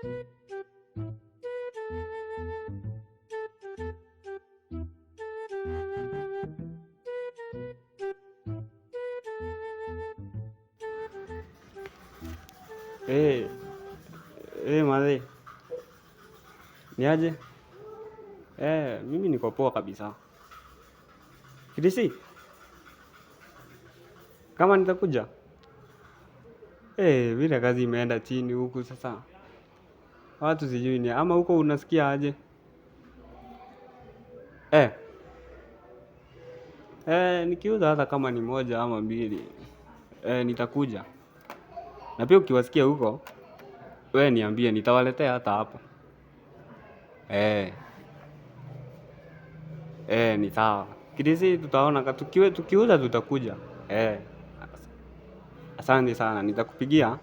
Eh, Madhe, ni aje? Mimi niko poa kabisa. Kidisi, kama nitakuja? Vile kazi imeenda chini huku sasa. Watu sijui ni ama huko unasikia aje? Eh, nikiuza hata kama ni moja ama mbili. Nitakuja. Na pia ukiwasikia huko, we niambie nitawaletea hata hapa. Eh, ni sawa. Kidisi tutaona tukiuza tutakuja. Asante sana, nitakupigia.